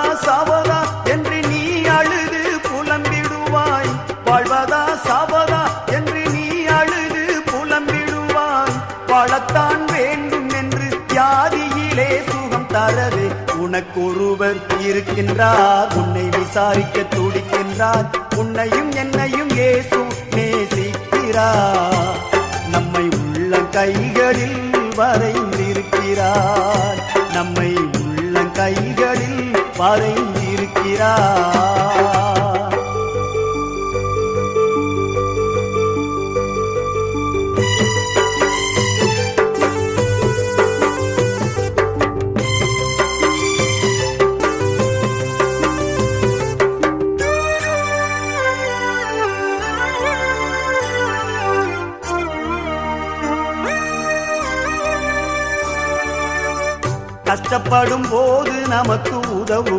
சாவதா என்று நீ அழுது புலம்பிடுவாய். வாழ்வதா சாவதா என்று நீ அழுது புலம்பிடுவாய். வாழத்தான் வேண்டும் என்று வியாதியிலே சுகம் தரவே உனக்கொருவர் இருக்கின்றார். உன்னை விசாரிக்க துடிக்கின்றார். உன்னையும் என்னையும் இயேசு நேசிக்கிறார். நம்மை உள்ள கைகளில் வரைந்திருக்கிறார். நம்மை உள்ள கைகளில் வரைந்திருக்கிறார். கஷ்டப்படும் போது நமக்கு உதவுவார்.